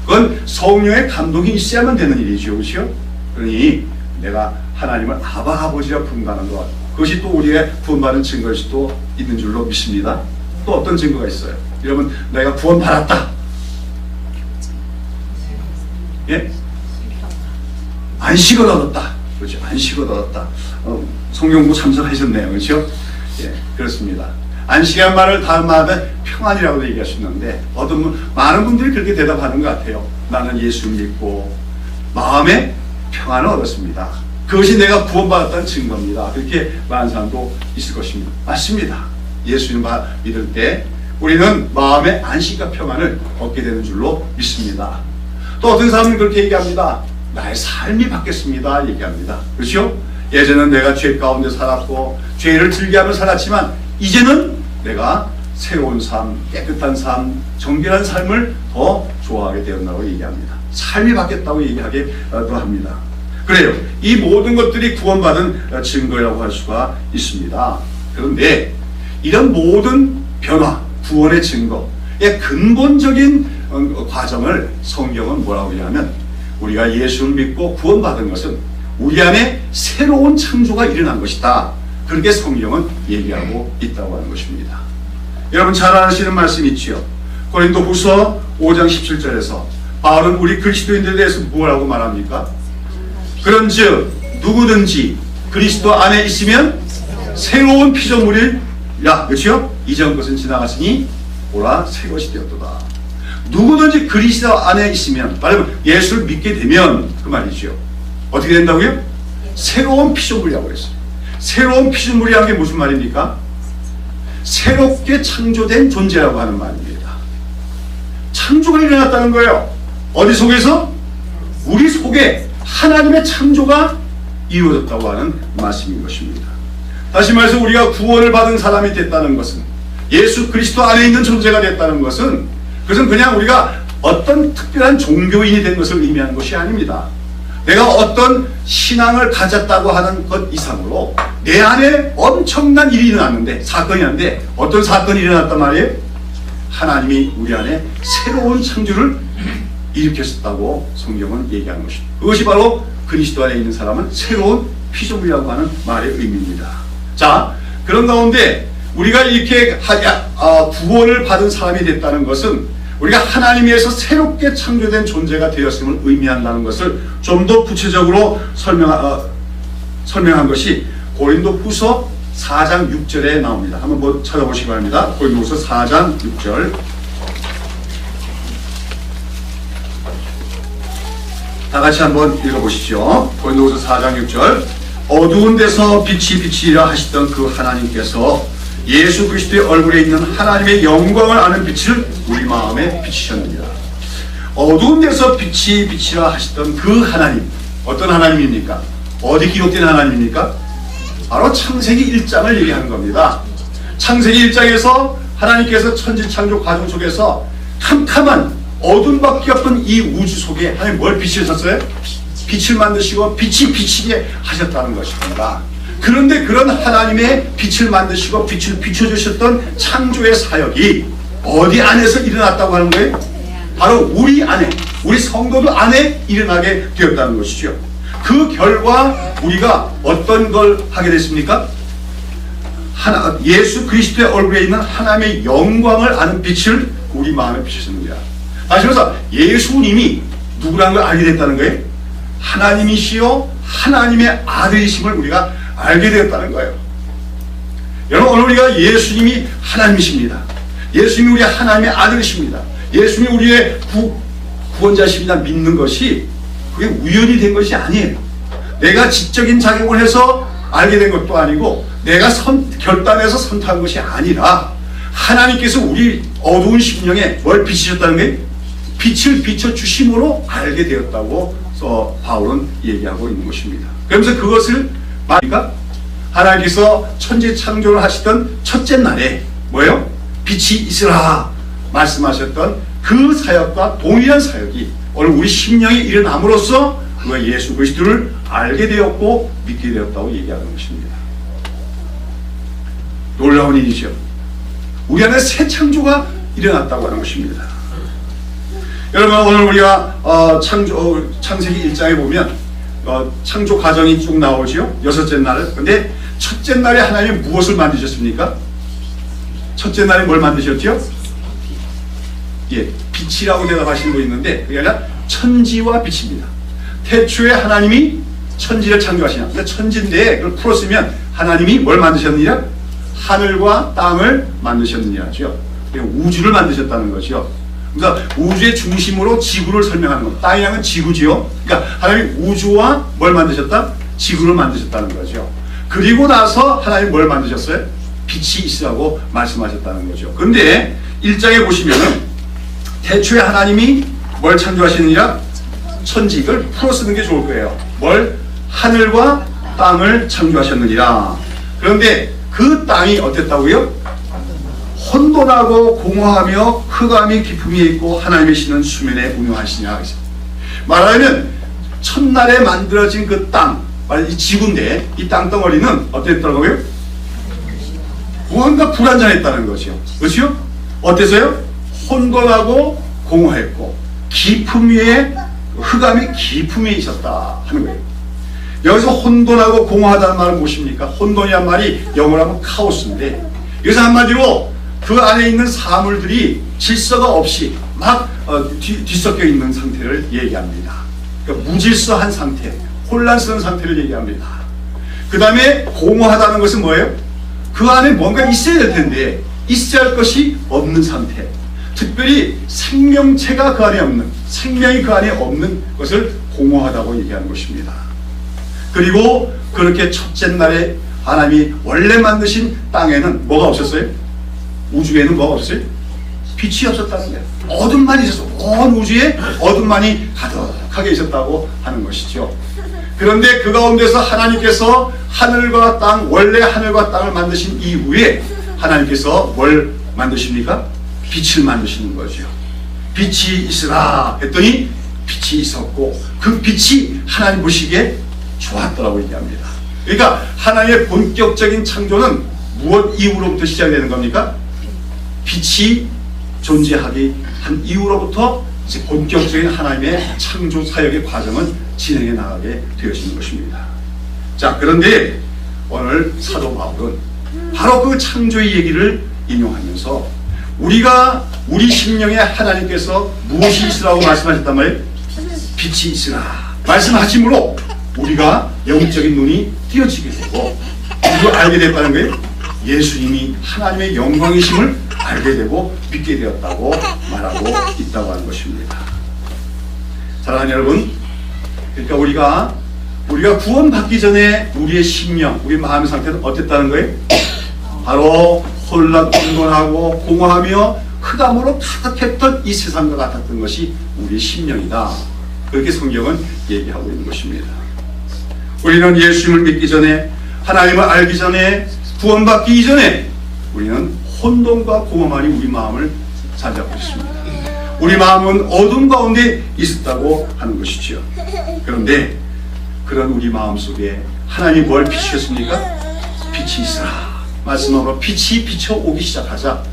그건 성령의 감동이 있어야만 되는 일이죠. 그렇죠? 그러니 내가 하나님을 아버지라고 부른다는 것, 그것이 또 우리의 구원받은 증거일 수도 있는 줄로 믿습니다. 또 어떤 증거가 있어요? 여러분, 내가 구원받았다. 예? 안식을 얻었다. 그렇죠? 안식을 얻었다. 성경부 참석하셨네요. 그렇죠? 예, 그렇습니다. 안식이란 말을 다른 말에 평안이라고 얘기할 수 있는데, 많은 분들이 그렇게 대답하는 것 같아요. 나는 예수 믿고 마음에 평안을 얻었습니다. 그것이 내가 구원받았다는 증거입니다. 그렇게 말하는 사람도 있을 것입니다. 맞습니다. 예수님 믿을 때 우리는 마음의 안식과 평안을 얻게 되는 줄로 믿습니다. 또 어떤 사람은 그렇게 얘기합니다. 나의 삶이 바뀌었습니다. 얘기합니다. 그렇죠? 예전엔 내가 죄 가운데 살았고 죄를 즐겨하며 살았지만 이제는 내가 새로운 삶, 깨끗한 삶, 정결한 삶을 더 좋아하게 되었다고 얘기합니다. 삶이 바뀌었다고 얘기하기도 합니다. 그래요. 이 모든 것들이 구원받은 증거라고 할 수가 있습니다. 그런데 이런 모든 변화, 구원의 증거의 근본적인 과정을 성경은 뭐라고 얘기하면, 우리가 예수를 믿고 구원받은 것은 우리 안에 새로운 창조가 일어난 것이다. 그렇게 성경은 얘기하고 있다고 하는 것입니다. 여러분 잘 아시는 말씀 있지요. 고린도후서 5장 17절에서 바울은 우리 그리스도인들에 대해서 뭐라고 말합니까? 그런즉 누구든지 그리스도 안에 있으면 새로운 피조물이라. 그렇죠? 이전 것은 지나갔으니 보라 새 것이 되었도다. 누구든지 그리스도 안에 있으면, 말하면 예수를 믿게 되면 그 말이죠. 어떻게 된다고요? 새로운 피조물이라고 그랬어요. 새로운 피조물이라는 게 무슨 말입니까? 새롭게 창조된 존재라고 하는 말입니다. 창조가 일어났다는 거예요. 어디 속에서? 우리 속에 하나님의 창조가 이루어졌다고 하는 말씀인 것입니다. 다시 말해서 우리가 구원을 받은 사람이 됐다는 것은, 예수 그리스도 안에 있는 존재가 됐다는 것은, 그것은 그냥 우리가 어떤 특별한 종교인이 된 것을 의미하는 것이 아닙니다. 내가 어떤 신앙을 가졌다고 하는 것 이상으로 내 안에 엄청난 일이 일어났는데, 사건이 일어났는데, 어떤 사건이 일어났단 말이에요? 하나님이 우리 안에 새로운 창조를 일으켰다고 성경은 얘기하는 것입니다. 그것이 바로 그리스도 안에 있는 사람은 새로운 피조물이라고 하는 말의 의미입니다. 자, 그런 가운데 우리가 이렇게 구원을 받은 사람이 됐다는 것은 우리가 하나님에서 새롭게 창조된 존재가 되었음을 의미한다는 것을 좀 더 구체적으로 설명한 것이 고린도후서 4장 6절에 나옵니다. 한번 찾아보시기 바랍니다. 고린도후서 4장 6절. 다 같이 한번 읽어보시죠. 고린도후서 4장 6절. 어두운 데서 빛이 비치리라 하시던 그 하나님께서 예수 그리스도의 얼굴에 있는 하나님의 영광을 아는 빛을 우리 마음에 비치셨느니라. 어두운 데서 빛이 비치라 하시던 그 하나님, 어떤 하나님입니까? 어디 기록된 하나님입니까? 바로 창세기 1장을 얘기하는 겁니다. 창세기 1장에서 하나님께서 천지창조 과정 속에서 캄캄한 어둠밖에 없던 이 우주 속에 하나님 뭘 비치셨어요? 빛을 만드시고 빛이 비치게 하셨다는 것입니다. 그런데 그런 하나님의 빛을 만드시고 빛을 비춰주셨던 창조의 사역이 어디 안에서 일어났다고 하는 거예요? 바로 우리 안에, 우리 성도들 안에 일어나게 되었다는 것이죠. 그 결과 우리가 어떤 걸 하게 됐습니까? 예수 그리스도의 얼굴에 있는 하나님의 영광을 아는 빛을 우리 마음에 비추셨습니다. 다시 말해서 예수님이 누구라는 걸 알게 됐다는 거예요? 하나님이시요 하나님의 아들이심을 우리가 알게 되었다는 거예요. 여러분, 오늘 우리가 예수님이 하나님이십니다. 예수님이 우리 하나님의 아들이십니다. 예수님이 우리의 구원자십니다. 믿는 것이 그게 우연이 된 것이 아니에요. 내가 지적인 자격을 해서 알게 된 것도 아니고 내가 결단해서 선택한 것이 아니라 하나님께서 우리 어두운 심령에 뭘 비치셨다는 게 빛을 비춰주심으로 알게 되었다고 바울은 얘기하고 있는 것입니다. 그러면서 그것을 말하니까 하나님께서 천지 창조를 하시던 첫째 날에 뭐예요? 빛이 있으라 말씀하셨던 그 사역과 동일한 사역이 오늘 우리 심령에 일어남으로써 그가 예수 그리스도를 알게 되었고 믿게 되었다고 얘기하는 것입니다. 놀라운 일이죠. 우리 안에 새 창조가 일어났다고 하는 것입니다. 여러분, 오늘 우리가 창세기 1장에 보면 창조 과정이 쭉 나오죠. 여섯째 날을. 근데 첫째 날에 하나님이 무엇을 만드셨습니까? 첫째 날에 뭘 만드셨죠? 예, 빛이라고 대답하시는 분이 있는데 그게 아니라 천지와 빛입니다. 태초에 하나님이 천지를 창조하시냐. 그러니까 천지인데 그걸 풀었으면 하나님이 뭘 만드셨느냐? 하늘과 땅을 만드셨느냐죠. 우주를 만드셨다는 거죠. 그러니까 우주의 중심으로 지구를 설명하는 것. 땅의 양은 지구지요. 그러니까 하나님이 우주와 뭘 만드셨다? 지구를 만드셨다는 거죠. 그리고 나서 하나님이 뭘 만드셨어요? 빛이 있으라고 말씀하셨다는 거죠. 그런데 1장에 보시면은 태초에 하나님이 뭘 창조하시느냐? 천지. 이걸 풀어 쓰는 게 좋을 거예요. 뭘? 하늘과 땅을 창조하셨느니라. 그런데 그 땅이 어땠다고요? 혼돈하고 공허하며 흑암이 깊음이 있고 하나님의 신은 수면에 운영하시냐. 말하자면 첫날에 만들어진 그 땅, 이 지구인데 이 땅덩어리는 어땠다고요? 뭔가 불안정했다는 거죠. 그렇죠? 어때서요? 혼돈하고 공허했고 깊음 위에 흑암이 깊음 위에 있었다 하는 거예요. 여기서 혼돈하고 공허하다는 말은 무엇입니까? 혼돈이란 말이 영어로 하면 카오스인데 여기서 한마디로 그 안에 있는 사물들이 질서가 없이 막 뒤섞여 있는 상태를 얘기합니다. 그러니까 무질서한 상태, 혼란스러운 상태를 얘기합니다. 그 다음에 공허하다는 것은 뭐예요? 그 안에 뭔가 있어야 될 텐데 있어야 할 것이 없는 상태. 특별히 생명체가 그 안에 없는, 생명이 그 안에 없는 것을 공허하다고 얘기하는 것입니다. 그리고 그렇게 첫째 날에 하나님이 원래 만드신 땅에는 뭐가 없었어요? 우주에는 뭐가 없었어요? 빛이 없었다는 거예요. 어둠만 있었어. 온 우주에 어둠만이 가득하게 있었다고 하는 것이죠. 그런데 그 가운데서 하나님께서 하늘과 땅, 원래 하늘과 땅을 만드신 이후에 하나님께서 뭘 만드십니까? 빛을 만드시는 거죠. 빛이 있으라 했더니 빛이 있었고 그 빛이 하나님 보시기에 좋았더라고 얘기합니다. 그러니까 하나님의 본격적인 창조는 무엇 이후로부터 시작되는 겁니까? 빛이 존재하기 한 이후로부터 이제 본격적인 하나님의 창조 사역의 과정은 진행해 나가게 되어지는 것입니다. 자, 그런데 오늘 사도 바울은 바로 그 창조의 얘기를 인용하면서 우리 심령에 하나님께서 무엇이 있으라고 말씀하셨단 말이에요? 빛이 있으라 말씀하심으로 우리가 영적인 눈이 띄어지게 되고 그걸 알게 됐다는 거예요. 예수님이 하나님의 영광이심을 알게 되고 믿게 되었다고 말하고 있다고 하는 것입니다. 사랑하는 여러분, 그러니까 우리가 구원받기 전에 우리의 심령, 우리 마음의 상태는 어땠다는 거예요? 바로 혼돈하고 공허하며 흑암으로 가득했던 이 세상과 같았던 것이 우리의 심령이다. 그렇게 성경은 얘기하고 있는 것입니다. 우리는 예수님을 믿기 전에, 하나님을 알기 전에, 구원받기 이전에 우리는 혼돈과 공허만이 우리 마음을 차지하고 있습니다. 우리 마음은 어둠 가운데 있었다고 하는 것이죠. 그런데 그런 우리 마음 속에 하나님이 뭘 비추셨습니까? 빛이 있으라 말씀으로 빛이 비춰오기 시작하자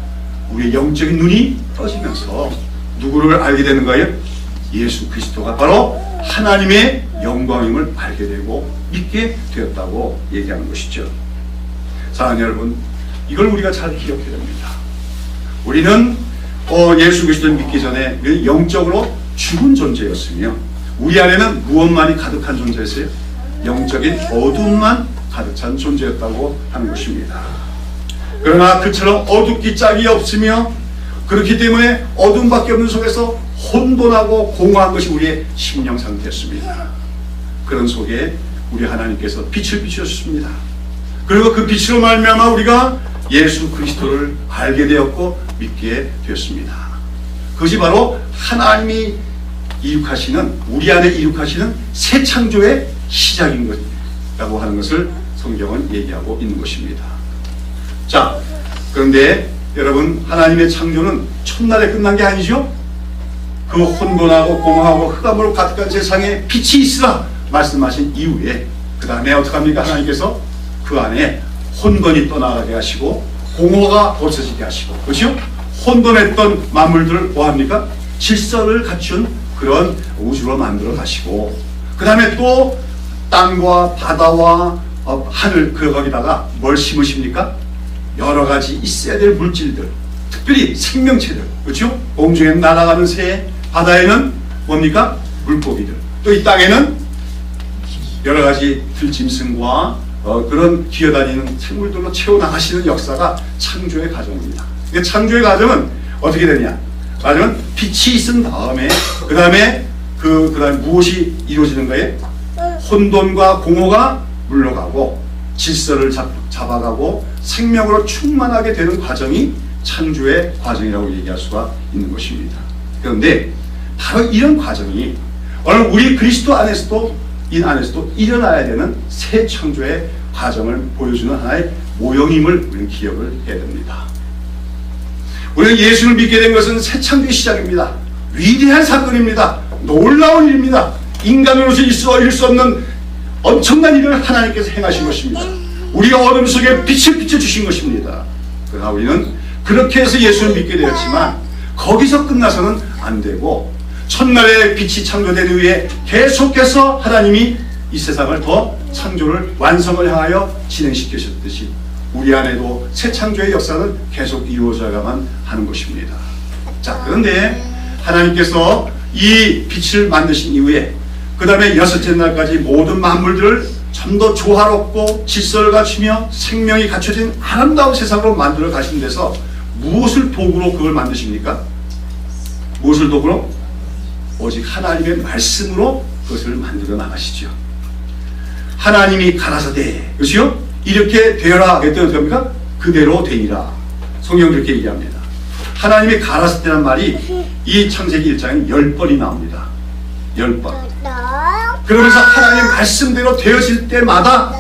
우리의 영적인 눈이 떠지면서 누구를 알게 되는 거예요? 예수 그리스도가 바로 하나님의 영광임을 알게 되고 믿게 되었다고 얘기하는 것이죠. 사랑하는 여러분, 이걸 우리가 잘 기억해야 됩니다. 우리는 예수 그리스도를 믿기 전에 영적으로 죽은 존재였으며 우리 안에는 무엇만이 가득한 존재였어요? 영적인 어둠만 가득 찬 존재였다고 하는 것입니다. 그러나 그처럼 어둡기 짝이 없으며 그렇기 때문에 어둠밖에 없는 속에서 혼돈하고 공허한 것이 우리의 심령 상태였습니다. 그런 속에 우리 하나님께서 빛을 비추셨습니다. 그리고 그 빛으로 말미암아 우리가 예수 그리스도를 알게 되었고 믿게 되었습니다. 그것이 바로 하나님이 이룩하시는, 우리 안에 이룩하시는 새 창조의 시작인 것이라고 하는 것을 성경은 얘기하고 있는 것입니다. 자, 그런데 여러분, 하나님의 창조는 첫날에 끝난 게 아니죠? 그 혼돈하고 공허하고 흑암으로 가득한 세상에 빛이 있으라 말씀하신 이후에 그 다음에 어떻게 합니까? 하나님께서 그 안에 혼돈이 떠나가게 하시고 공허가 없어지게 하시고, 그렇죠? 혼돈했던 만물들을 뭐합니까? 질서를 갖춘 그런 우주로 만들어 가시고, 그 다음에 또 땅과 바다와 하늘, 거기다가 뭘 심으십니까? 여러 가지 있어야 될 물질들, 특별히 생명체들, 그렇죠? 공중에 날아가는 새, 바다에는 뭡니까? 물고기들, 또 이 땅에는 여러 가지 들짐승과 그런 기어다니는 생물들로 채워나가시는 역사가 창조의 과정입니다. 창조의 과정은 어떻게 되냐? 과정은 빛이 있은 다음에 그 다음에 무엇이 이루어지는 거예요? 혼돈과 공허가 물러가고 질서를 잡아가고 생명으로 충만하게 되는 과정이 창조의 과정이라고 얘기할 수가 있는 것입니다. 그런데 바로 이런 과정이 오늘 우리 그리스도 안에서도 일어나야 되는 새 창조의 과정을 보여주는 하나의 모형임을 우리는 기억을 해야 됩니다. 우리는 예수를 믿게 된 것은 새 창조의 시작입니다. 위대한 사건입니다. 놀라운 일입니다. 인간으로서 이룰 수 없는 엄청난 일을 하나님께서 행하신 것입니다. 우리가 어둠 속에 빛을 비춰주신 것입니다. 그러나 우리는 그렇게 해서 예수를 믿게 되었지만 거기서 끝나서는 안 되고, 첫날에 빛이 창조된 후에 계속해서 하나님이 이 세상을 더 창조를 완성을 향하여 진행시키셨듯이 우리 안에도 새 창조의 역사는 계속 이루어져야만 하는 것입니다. 자, 그런데 하나님께서 이 빛을 만드신 이후에 그 다음에 여섯째 날까지 모든 만물들을 좀 더 조화롭고 질서를 갖추며 생명이 갖춰진 아름다운 세상으로 만들어 가신 데서 무엇을 도구로 그걸 만드십니까? 무엇을 도구로? 오직 하나님의 말씀으로 그것을 만들어 나가시죠. 하나님이 가라사대, 그렇죠? 이렇게 되어라 했더니 어떻게 합니까? 그대로 되리라. 성경 그렇게 얘기합니다. 하나님이 가라사대란 말이 이 창세기 1장에 10번이 나옵니다. 10번. 그러면서 하나님 말씀대로 되어질 때마다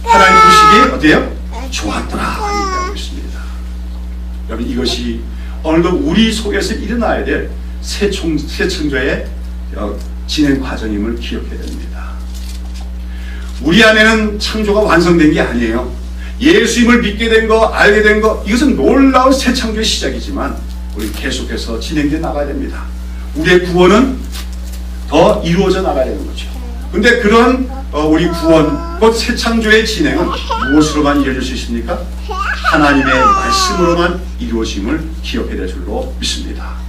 하나님 보시기에 어때요? 좋았더라 얘기하고 있습니다. 여러분, 이것이 오늘도 우리 속에서 일어나야 될 새 창조의 진행 과정임을 기억해야 됩니다. 우리 안에는 창조가 완성된 게 아니에요. 예수님을 믿게 된 거, 알게 된 거, 이것은 놀라운 새 창조의 시작이지만 우리 계속해서 진행돼 나가야 됩니다. 우리의 구원은 더 이루어져 나가야 되는 거죠. 근데 그런 우리 구원, 곧 새 창조의 진행은 무엇으로만 이루어질 수 있습니까? 하나님의 말씀으로만 이루어짐을 기억해야 될 줄로 믿습니다.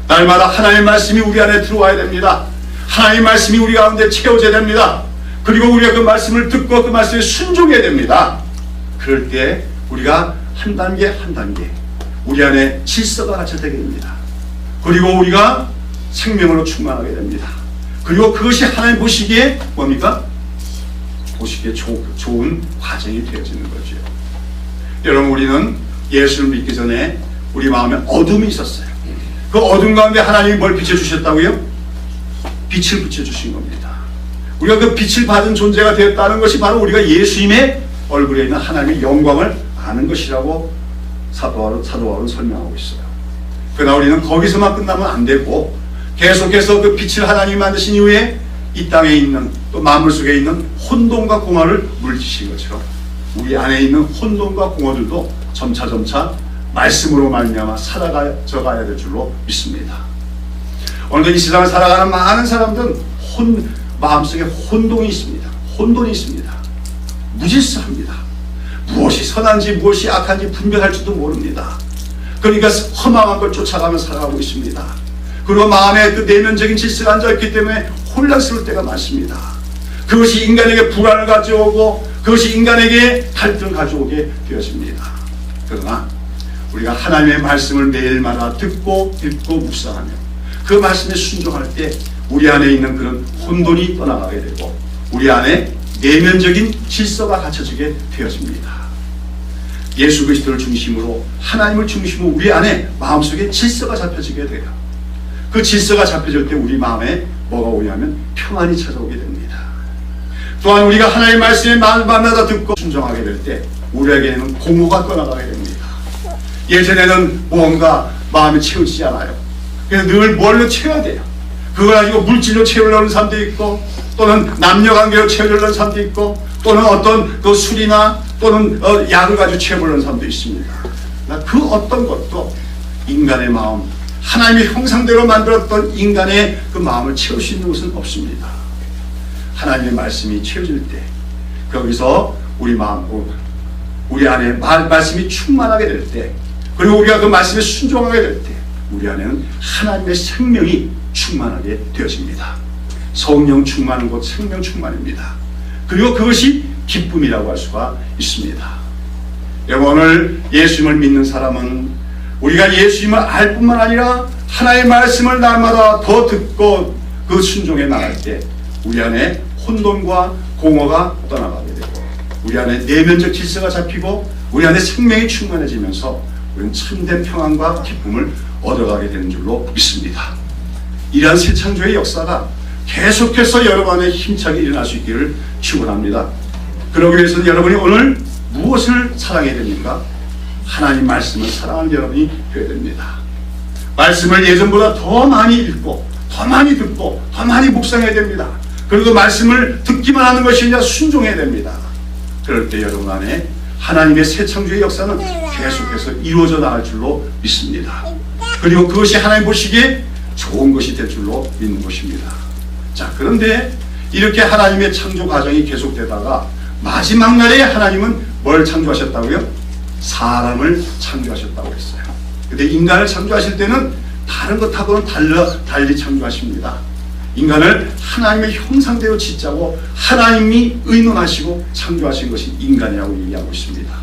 날마다 하나님의 말씀이 우리 안에 들어와야 됩니다. 하나님의 말씀이 우리 가운데 채워져야 됩니다. 그리고 우리가 그 말씀을 듣고 그 말씀에 순종해야 됩니다. 그럴 때 우리가 한 단계 한 단계 우리 안에 질서가 갖춰지게 됩니다. 그리고 우리가 생명으로 충만하게 됩니다. 그리고 그것이 하나님 보시기에 뭡니까? 보시기에 좋은 과정이 되어지는 거죠. 여러분, 우리는 예수를 믿기 전에 우리 마음에 어둠이 있었어요. 그 어둠 가운데 하나님이 뭘 비춰주셨다고요? 빛을 비춰주신 겁니다. 우리가 그 빛을 받은 존재가 되었다는 것이 바로 우리가 예수님의 얼굴에 있는 하나님의 영광을 아는 것이라고 사도 바울은 설명하고 있어요. 그러나 우리는 거기서만 끝나면 안 되고 계속해서 그 빛을 하나님이 만드신 이후에 이 땅에 있는 또 만물 속에 있는 혼돈과 공허를 물리치신 것처럼 우리 안에 있는 혼돈과 공허들도 점차 말씀으로 말미암아 사라져 가야 될 줄로 믿습니다. 오늘도 이 세상을 살아가는 많은 사람들은 마음속에 혼돈이 있습니다. 혼돈이 있습니다. 무질서합니다. 무엇이 선한지 무엇이 악한지 분별할 줄도 모릅니다. 그러니까 허망한 걸 쫓아가며 살아가고 있습니다. 그리고 마음에 그 내면적인 질서가 앉아있기 때문에 혼란스러울 때가 많습니다. 그것이 인간에게 불안을 가져오고 그것이 인간에게 갈등을 가져오게 되어집니다. 그러나 우리가 하나님의 말씀을 매일마다 듣고 읽고 묵상하며 그 말씀에 순종할 때 우리 안에 있는 그런 혼돈이 떠나가게 되고 우리 안에 내면적인 질서가 갖춰지게 되어집니다. 예수 그리스도를 중심으로 하나님을 중심으로 우리 안에 마음속에 질서가 잡혀지게 돼요. 그 질서가 잡혀질 때 우리 마음에 뭐가 오냐면 평안이 찾아오게 됩니다. 또한 우리가 하나님의 말씀에 마음마다 듣고 순종하게 될 때 우리에게는 공허가 떠나가게 됩니다. 예전에는 무언가 마음이 채우지 않아요. 그래서 늘 뭘로 채워야 돼요. 그걸 가지고 물질로 채우려는 사람도 있고, 또는 남녀관계로 채우려는 사람도 있고, 또는 어떤 그 술이나 또는 약을 가지고 채우려는 사람도 있습니다. 그 어떤 것도 인간의 마음, 하나님의 형상대로 만들었던 인간의 그 마음을 채울 수 있는 것은 없습니다. 하나님의 말씀이 채워질 때 거기서 우리 마음, 우리 안에 말씀이 충만하게 될 때, 그리고 우리가 그 말씀에 순종하게 될 때 우리 안에는 하나님의 생명이 충만하게 되어집니다. 성령 충만은 곧 생명 충만입니다. 그리고 그것이 기쁨이라고 할 수가 있습니다. 여러분, 오늘 예수님을 믿는 사람은 우리가 예수님을 알 뿐만 아니라 하나님의 말씀을 날마다 더 듣고 그 순종에 나갈 때 우리 안에 혼돈과 공허가 떠나가게 되고 우리 안에 내면적 질서가 잡히고 우리 안에 생명이 충만해지면서 우리는 참된 평안과 기쁨을 얻어가게 되는 줄로 믿습니다. 이러한 새 창조의 역사가 계속해서 여러분 안에 힘차게 일어날 수 있기를 축원합니다. 그러기 위해서는 여러분이 오늘 무엇을 사랑해야 됩니까? 하나님 말씀을 사랑하는 여러분이 되어야 됩니다. 말씀을 예전보다 더 많이 읽고 더 많이 듣고 더 많이 묵상해야 됩니다. 그리고 말씀을 듣기만 하는 것이 아니라 순종해야 됩니다. 그럴 때 여러분 안에 하나님의 새 창조의 역사는 계속해서 이루어져 나갈 줄로 믿습니다. 그리고 그것이 하나님 보시기에 좋은 것이 될 줄로 믿는 것입니다. 자, 그런데 이렇게 하나님의 창조 과정이 계속되다가 마지막 날에 하나님은 뭘 창조하셨다고요? 사람을 창조하셨다고 했어요. 근데 인간을 창조하실 때는 다른 것하고는 달리 창조하십니다. 인간을 하나님의 형상대로 짓자고 하나님이 의논하시고 창조하신 것이 인간이라고 얘기하고 있습니다.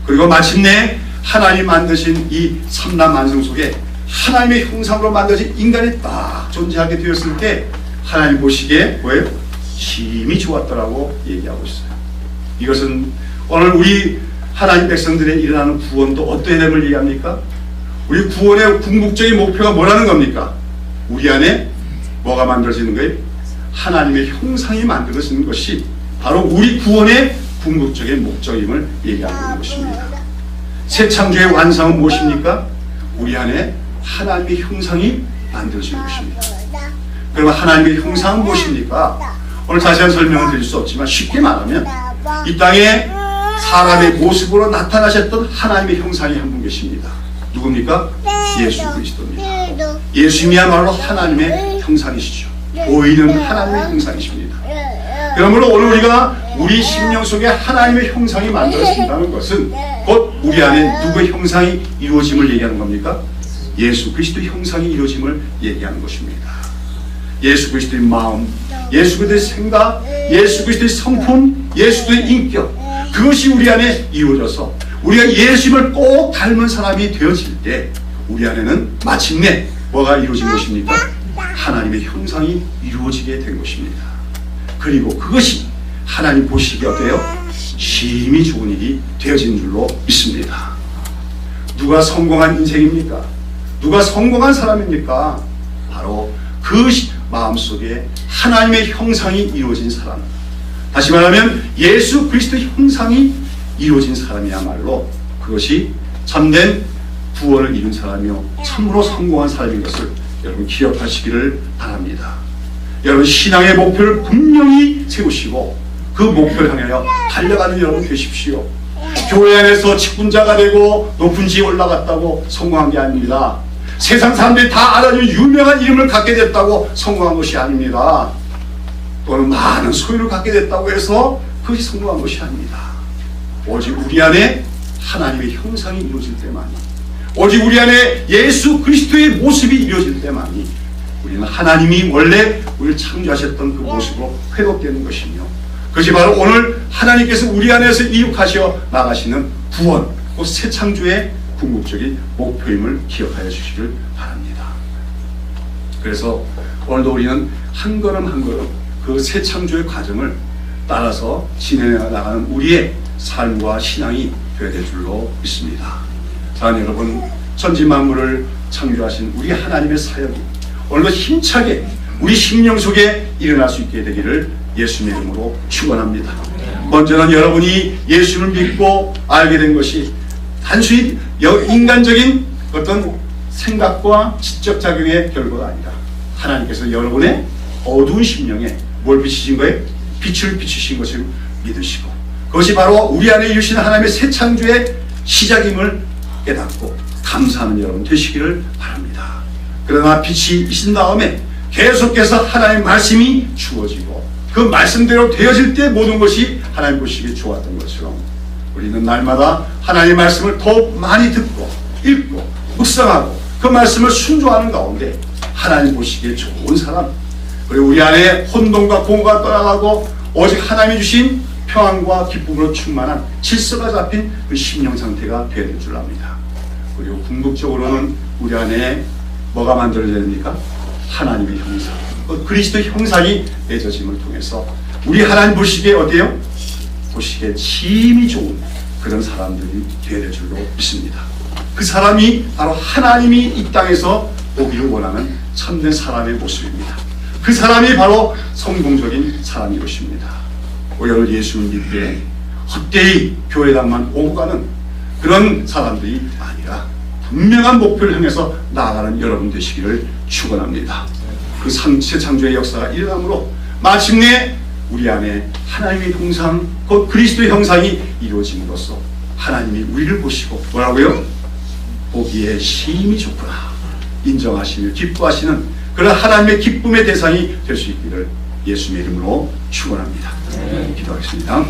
그리고 마침내 하나님이 만드신 이 삼란 만성 속에 하나님의 형상으로 만들어진 인간이 딱 존재하게 되었을 때 하나님 보시기에 뭐예요? 심히 좋았더라고 얘기하고 있어요. 이것은 오늘 우리 하나님 백성들의 일어나는 구원도 어떤 내용을 얘기합니까? 우리 구원의 궁극적인 목표가 뭐라는 겁니까? 우리 안에 뭐가 만들어지는 거예요? 하나님의 형상이 만들어지는 것이 바로 우리 구원의 궁극적인 목적임을 얘기하는 것입니다. 새 창조의 완성은 무엇입니까? 우리 안에 하나님의 형상이 만들어지는 것입니다. 그러면 하나님의 형상은 무엇입니까? 오늘 자세한 설명을 드릴 수 없지만 쉽게 말하면 이 땅에 사람의 모습으로 나타나셨던 하나님의 형상이 한 분 계십니다. 누굽니까? 예수 그리스도입니다. 예수님이야말로 하나님의 형상이시죠. 보이는 하나님의 형상이십니다. 그러므로 오늘 우리가 우리 심령 속에 하나님의 형상이 만들어진다는 것은 곧 우리 안에 누구의 형상이 이루어짐을 얘기하는 겁니까? 예수 그리스도의 형상이 이루어짐을 얘기하는 것입니다. 예수 그리스도의 마음, 예수 그리스도의 생각, 예수 그리스도의 성품, 예수 그리스도의 인격, 그것이 우리 안에 이루어져서 우리가 예수님을 꼭 닮은 사람이 되어질 때 우리 안에는 마침내 뭐가 이루어진 것입니까? 하나님의 형상이 이루어지게 된 것입니다. 그리고 그것이 하나님 보시기에 어때요? 심히 좋은 일이 되어진 줄로 믿습니다. 누가 성공한 인생입니까? 누가 성공한 사람입니까? 바로 그 마음속에 하나님의 형상이 이루어진 사람, 다시 말하면 예수 그리스도의 형상이 이루어진 사람이야말로 그것이 참된 구원을 이룬 사람이요 참으로 성공한 사람인 것을 여러분 기억하시기를 바랍니다. 여러분 신앙의 목표를 분명히 세우시고 그 목표를 향하여 달려가는 여러분 되십시오. 교회 안에서 직분자가 되고 높은 지에 올라갔다고 성공한 게 아닙니다. 세상 사람들이 다 알아주는 유명한 이름을 갖게 됐다고 성공한 것이 아닙니다. 또는 많은 소유를 갖게 됐다고 해서 그것이 성공한 것이 아닙니다. 오직 우리 안에 하나님의 형상이 이루어질 때만이, 오직 우리 안에 예수 그리스도의 모습이 이루어질 때만이 우리는 하나님이 원래 우리를 창조하셨던 그 모습으로 회복되는 것이며, 그것이 바로 오늘 하나님께서 우리 안에서 이룩하셔 나가시는 구원, 그 새 창조의 궁극적인 목표임을 기억하여 주시길 바랍니다. 그래서 오늘도 우리는 한 걸음 한 걸음 그 새 창조의 과정을 따라서 진행해 나가는 우리의 삶과 신앙이 되어야 될 줄로 믿습니다. 사랑하는 여러분, 천지 만물을 창조하신 우리 하나님의 사역이 오늘도 힘차게 우리 심령 속에 일어날 수 있게 되기를 예수님의 이름으로 축원합니다. 먼저는 여러분이 예수를 믿고 알게 된 것이 단순히 인간적인 어떤 생각과 지적 작용의 결과가 아니라 하나님께서 여러분의 어두운 심령에 뭘 비추신 거예요? 빛을 비추신 것을 믿으시고, 그것이 바로 우리 안에 이루신 하나님의 새 창조의 시작임을 깨닫고 감사하는 여러분 되시기를 바랍니다. 그러나 빛이 있은 다음에 계속해서 하나님의 말씀이 주어지고 그 말씀대로 되어질 때 모든 것이 하나님 보시기에 좋았던 것처럼 우리는 날마다 하나님의 말씀을 더욱 많이 듣고 읽고 묵상하고 그 말씀을 순종하는 가운데 하나님 보시기에 좋은 사람, 그리고 우리 안에 혼돈과 공고가 떠나가고 오직 하나님이 주신 평안과 기쁨으로 충만한 질서가 잡힌 그 심령 상태가 되어야 될 줄 압니다. 그리고 궁극적으로는 우리 안에 뭐가 만들어져야 됩니까? 하나님의 형상, 그리스도 형상이 내져짐을 통해서 우리 하나님 보시기에 어때요? 보시기에 심히 좋은 그런 사람들이 되어야 될 줄로 믿습니다. 그 사람이 바로 하나님이 이 땅에서 보기를 원하는 참된 사람의 모습입니다. 그 사람이 바로 성공적인 사람이 것입니다. 오늘 예수를 믿되 헛되이 교회당만 오고 가는 그런 사람들이 아니라 분명한 목표를 향해서 나아가는 여러분 되시기를 축원합니다. 그 새 창조의 역사가 일어남으로 마침내 우리 안에 하나님의 형상, 곧 그리스도의 형상이 이루어짐으로써 하나님이 우리를 보시고 뭐라고요? 보기에 심히 좋구나 인정하시며 기뻐하시는 그런 하나님의 기쁨의 대상이 될 수 있기를 예수님의 이름으로 축원합니다. 기도하겠습니다.